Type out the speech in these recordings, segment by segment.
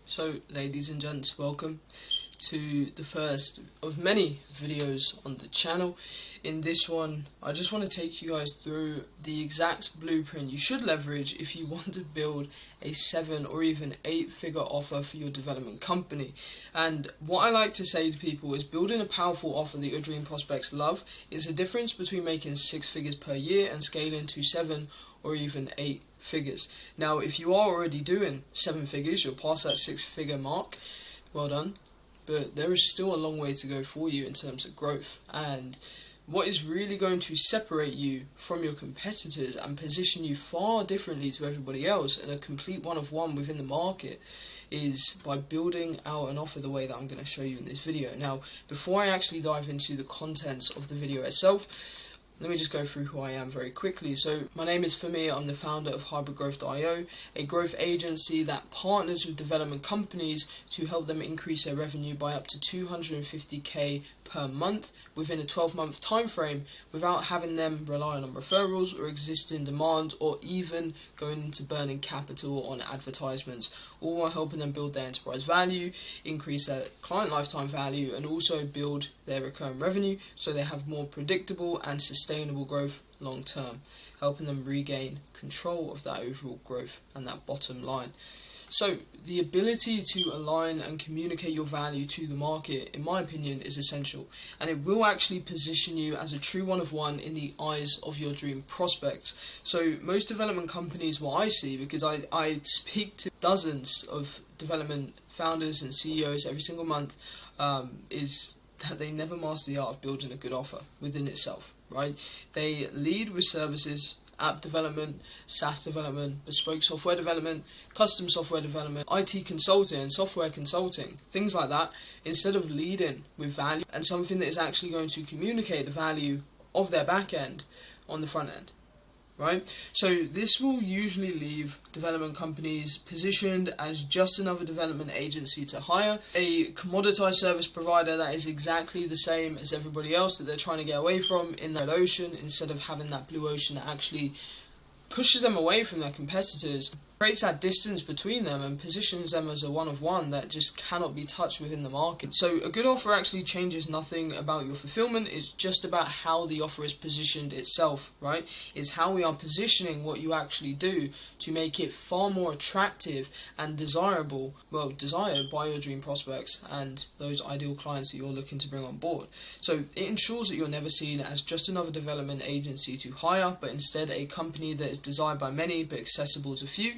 So, ladies and gents, welcome to the first of many videos on the channel. In this one, I just want to take you guys through the exact blueprint you should leverage if you want to build a 7 or even 8 figure offer for your development company. And what I like to say to people is building a powerful offer that your dream prospects love is the difference between making 6 figures per year and scaling to 7 or even 8 figures. Now, if you are already doing 7 figures, you're past that 6-figure mark, well done. But there is still a long way to go for you in terms of growth. And what is really going to separate you from your competitors and position you far differently to everybody else and a complete one-of-one within the market is by building out an offer the way that I'm going to show you in this video. Now, before I actually dive into the contents of the video itself, let me just go through who I am very quickly. So, my name is Femi. I'm the founder of HybridGrowth.io, a growth agency that partners with development companies to help them increase their revenue by up to 250k per month within a 12-month time frame without having them rely on referrals or existing demand or even going into burning capital on advertisements, all while helping them build their enterprise value, increase their client lifetime value, and also build their recurring revenue so they have more predictable and sustainable growth long term, helping them regain control of that overall growth and that bottom line. So the ability to align and communicate your value to the market, in my opinion, is essential, and it will actually position you as a true one-of-one in the eyes of your dream prospects. So most development companies, what I see, because I speak to dozens of development founders and CEOs every single month, is that they never master the art of building a good offer within itself, right? They lead with services, app development, SaaS development, bespoke software development, custom software development, IT consulting, software consulting, things like that, instead of leading with value and something that is actually going to communicate the value of their back end on the front end. Right? So this will usually leave development companies positioned as just another development agency to hire, a commoditized service provider that is exactly the same as everybody else that they're trying to get away from in that ocean, instead of having that blue ocean that actually pushes them away from their competitors, creates that distance between them and positions them as a one-of-one that just cannot be touched within the market. So a good offer actually changes nothing about your fulfillment. It's just about how the offer is positioned itself, right? It's how we are positioning what you actually do to make it far more attractive and desirable, well, desired by your dream prospects and those ideal clients that you're looking to bring on board. So it ensures that you're never seen as just another development agency to hire, but instead a company that is desired by many but accessible to few.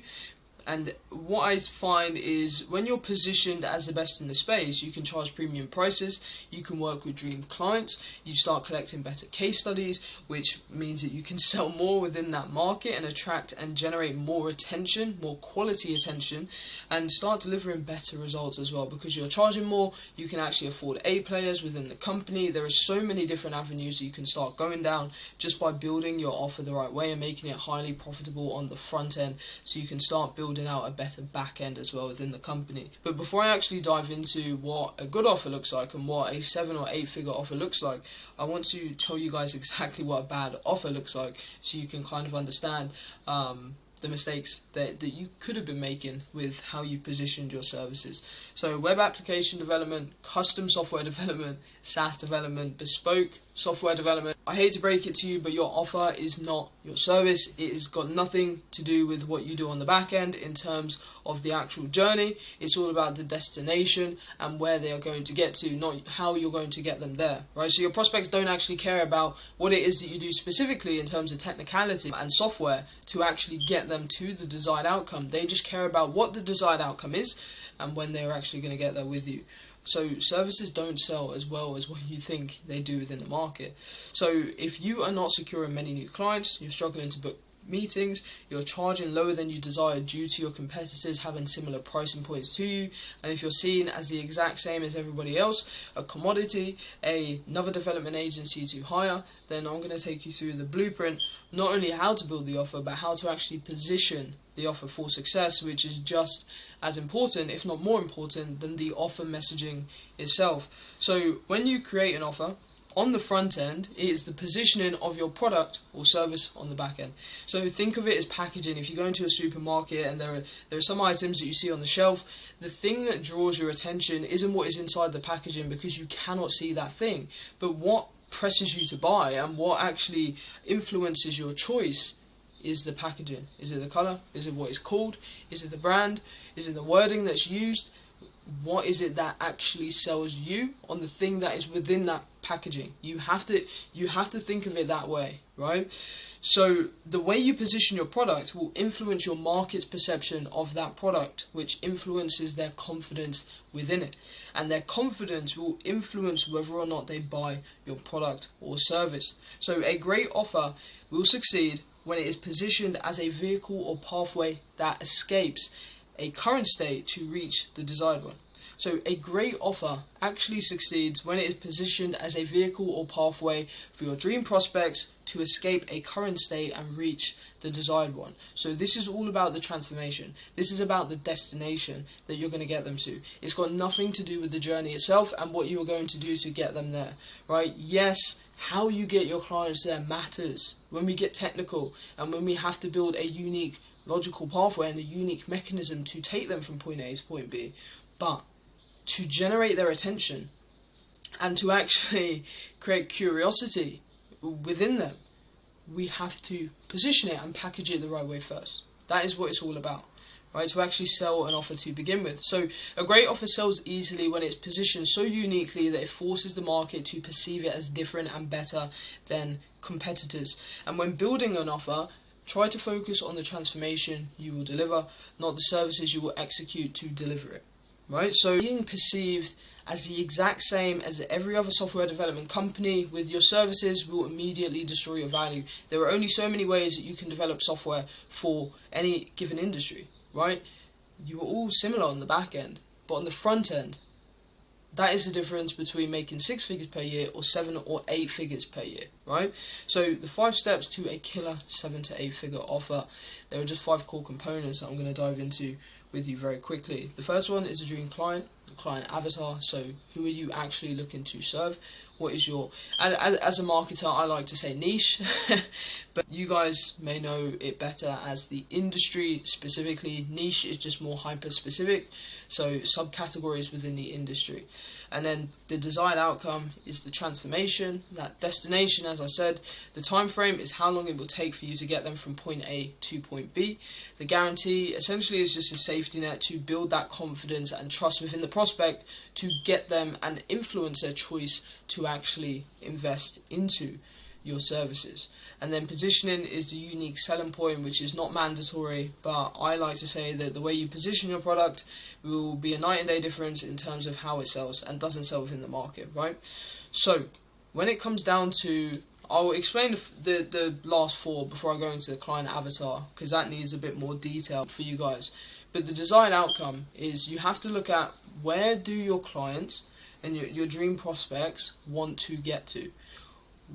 And what I find is when you're positioned as the best in the space, you can charge premium prices, you can work with dream clients, you start collecting better case studies, which means that you can sell more within that market and attract and generate more attention, more quality attention, and start delivering better results as well. Because you're charging more, you can actually afford A players within the company. There are so many different avenues that you can start going down just by building your offer the right way and making it highly profitable on the front end, so you can start building out a better back end as well within the company. But before I actually dive into what a good offer looks like and what a 7 or 8 figure offer looks like, I want to tell you guys exactly what a bad offer looks like, so you can kind of understand the mistakes that you could have been making with how you positioned your services. So web application development, custom software development, SaaS development, bespoke software development. I hate to break it to you, but your offer is not your service. It has got nothing to do with what you do on the back end in terms of the actual journey. It's all about the destination and where they are going to get to, not how you're going to get them there, right? So your prospects don't actually care about what it is that you do specifically in terms of technicality and software to actually get them to the desired outcome. They just care about what the desired outcome is and when they're actually going to get there with you. So services don't sell as well as what you think they do within the market. So if you are not securing many new clients, you're struggling to book meetings, you're charging lower than you desire due to your competitors having similar pricing points to you, and if you're seen as the exact same as everybody else, a commodity, another development agency to hire, then I'm going to take you through the blueprint, not only how to build the offer, but how to actually position the offer for success, which is just as important, if not more important, than the offer messaging itself. So when you create an offer, On the front end, it is the positioning of your product or service on the back end. So think of it as packaging. If you go into a supermarket and there are some items that you see on the shelf, the thing that draws your attention isn't what is inside the packaging, because you cannot see that thing. But what presses you to buy and what actually influences your choice is the packaging. Is it the colour? Is it what it's called? Is it the brand? Is it the wording that's used? What is it that actually sells you on the thing that is within that packaging? You have to think of it that way, right? So the way you position your product will influence your market's perception of that product, which influences their confidence within it. And their confidence will influence whether or not they buy your product or service. So a great offer will succeed when it is positioned as a vehicle or pathway that escapes a current state to reach the desired one. So a great offer actually succeeds when it is positioned as a vehicle or pathway for your dream prospects to escape a current state and reach the desired one. So this is all about the transformation. This is about the destination that you're going to get them to. It's got nothing to do with the journey itself and what you're going to do to get them there, right? Yes, how you get your clients there matters. When we get technical and when we have to build a unique logical pathway and a unique mechanism to take them from point A to point B, but to generate their attention and to actually create curiosity within them, we have to position it and package it the right way first. That is what it's all about, right? To actually sell an offer to begin with. So a great offer sells easily when it's positioned so uniquely that it forces the market to perceive it as different and better than competitors. And when building an offer, try to focus on the transformation you will deliver, not the services you will execute to deliver it, right? So being perceived as the exact same as every other software development company with your services will immediately destroy your value. There are only so many ways that you can develop software for any given industry, right? You are all similar on the back end, but on the front end, that is the difference between making 6 figures per year or 7 or 8 figures per year, right? So the 5 steps to a killer 7 to 8 figure offer, there are just 5 core components that I'm going to dive into with you very quickly. The first one is a dream client, the client avatar. So who are you actually looking to serve? What is your, as a marketer, I like to say niche, but you guys may know it better as the industry specifically. Niche is just more hyper specific, so subcategories within the industry. And then the desired outcome is the transformation. That destination, as I said, the time frame is how long it will take for you to get them from point A to point B. The guarantee essentially is just a safety net to build that confidence and trust within the prospect to get them and influence their choice to actually invest into your services. And then positioning is the unique selling point, which is not mandatory, but I like to say that the way you position your product will be a night and day difference in terms of how it sells and doesn't sell within the market, right? So when it comes down to, I'll explain the last 4 before I go into the client avatar, because that needs a bit more detail for you guys. But the desired outcome is you have to look at where do your clients and your dream prospects want to get to.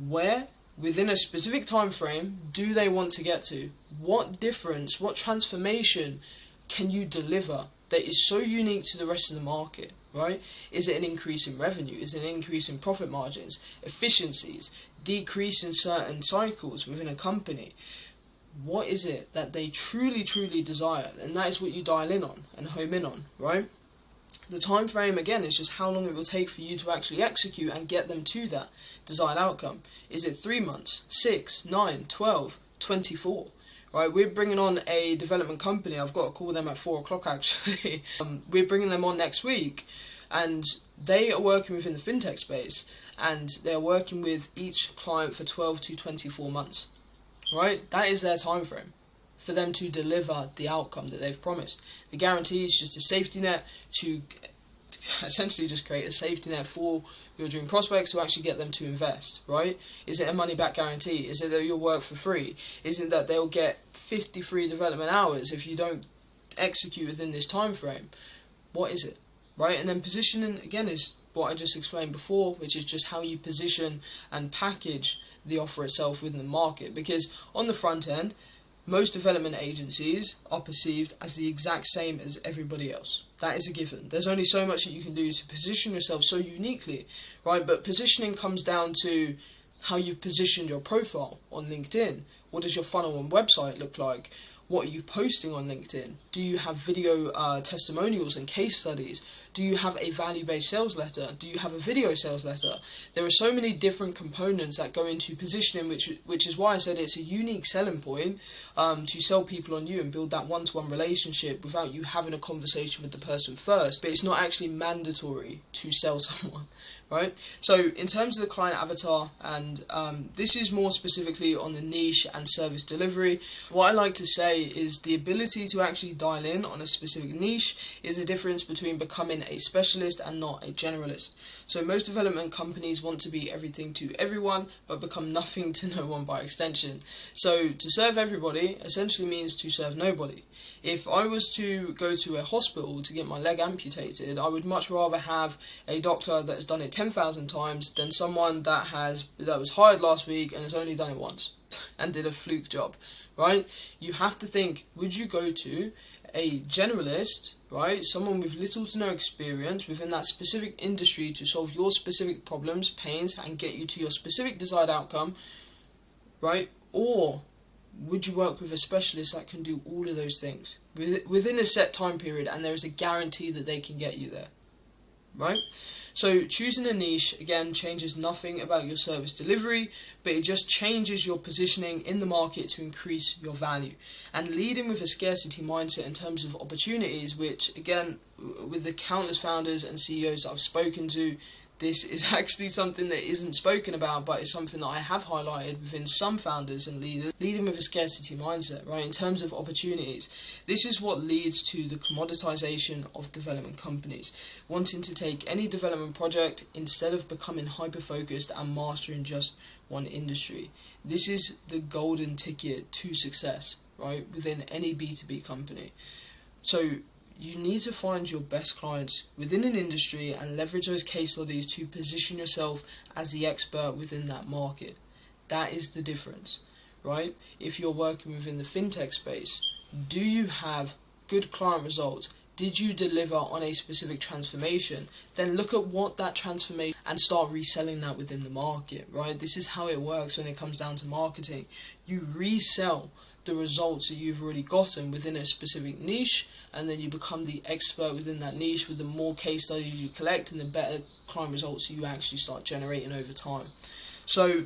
Where, within a specific time frame, do they want to get to? What difference, what transformation can you deliver that is so unique to the rest of the market, right? Is it an increase in revenue? Is it an increase in profit margins, efficiencies, decrease in certain cycles within a company? What is it that they truly, truly desire? And that is what you dial in on and home in on, right? The time frame, again, is just how long it will take for you to actually execute and get them to that desired outcome. Is it 3 months, 6, 9, 12, 24? Right, we're bringing on a development company. I've got to call them at 4 o'clock actually. We're bringing them on next week, and they are working within the fintech space, and they're working with each client for 12 to 24 months. Right, that is their time frame for them to deliver the outcome that they've promised. The guarantee is just a safety net to essentially just create a safety net for your dream prospects to actually get them to invest, right? Is it a money back guarantee? Is it that you'll work for free? Is it that they'll get 50 free development hours if you don't execute within this time frame? What is it, right? And then positioning, again, is what I just explained before, which is just how you position and package the offer itself within the market. Because on the front end, most development agencies are perceived as the exact same as everybody else. That is a given. There's only so much that you can do to position yourself so uniquely, right? But positioning comes down to how you've positioned your profile on LinkedIn. What does your funnel and website look like? What are you posting on LinkedIn? Do you have video testimonials and case studies? Do you have a value-based sales letter? Do you have a video sales letter? There are so many different components that go into positioning, which is why I said it's a unique selling point to sell people on you and build that one-to-one relationship without you having a conversation with the person first. But it's not actually mandatory to sell someone, right? So in terms of the client avatar, and this is more specifically on the niche and service delivery, what I like to say is the ability to actually dial in on a specific niche is the difference between becoming a specialist and not a generalist. So most development companies want to be everything to everyone but become nothing to no one by extension. So to serve everybody essentially means to serve nobody. If I was to go to a hospital to get my leg amputated, I would much rather have a doctor that has done it 10,000 times than someone that was hired last week and has only done it once and did a fluke job, right? You have to think, would you go to a generalist, right, someone with little to no experience within that specific industry to solve your specific problems, pains, and get you to your specific desired outcome, right? Or would you work with a specialist that can do all of those things within a set time period, and there is a guarantee that they can get you there, right? So choosing a niche, again, changes nothing about your service delivery, but it just changes your positioning in the market to increase your value. And leading with a scarcity mindset in terms of opportunities, which, again, with the countless founders and CEOs I've spoken to, this is actually something that isn't spoken about, but it's something that I have highlighted within some founders and leaders. Leading with a scarcity mindset, right, in terms of opportunities. This is what leads to the commoditization of development companies. Wanting to take any development project instead of becoming hyper-focused and mastering just one industry. This is the golden ticket to success, right, within any B2B company. So you need to find your best clients within an industry and leverage those case studies to position yourself as the expert within that market. That is the difference, right? If you're working within the fintech space, do you have good client results? Did you deliver on a specific transformation? Then look at what that transformation and start reselling that within the market, right? This is how it works when it comes down to marketing. You resell the results that you've already gotten within a specific niche, and then you become the expert within that niche with the more case studies you collect and the better client results you actually start generating over time. So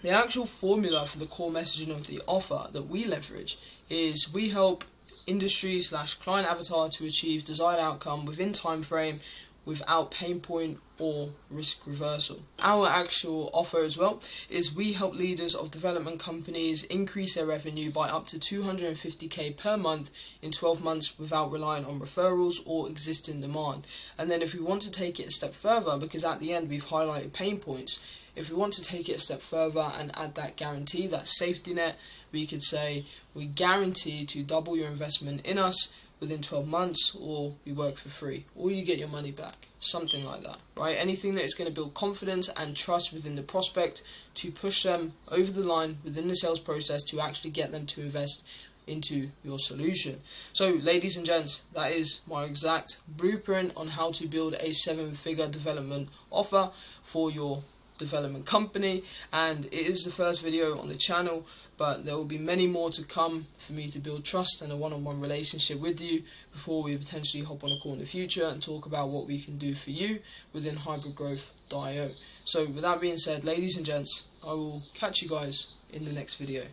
the actual formula for the core messaging of the offer that we leverage is we help industry/client avatar to achieve desired outcome within time frame without pain point or risk reversal. Our actual offer as well is we help leaders of development companies increase their revenue by up to 250k per month in 12 months without relying on referrals or existing demand. And then if we want to take it a step further, because at the end we've highlighted pain points, if we want to take it a step further and add that guarantee, that safety net, we could say we guarantee to double your investment in us within 12 months, or we work for free, or you get your money back, something like that, right? Anything that is going to build confidence and trust within the prospect to push them over the line within the sales process to actually get them to invest into your solution. So ladies and gents, that is my exact blueprint on how to build a 7-figure development offer for your development company, and it is the first video on the channel, but there will be many more to come for me to build trust and a one-on-one relationship with you before we potentially hop on a call in the future and talk about what we can do for you within hybridgrowth.io. So with that being said, ladies and gents, I will catch you guys in the next video.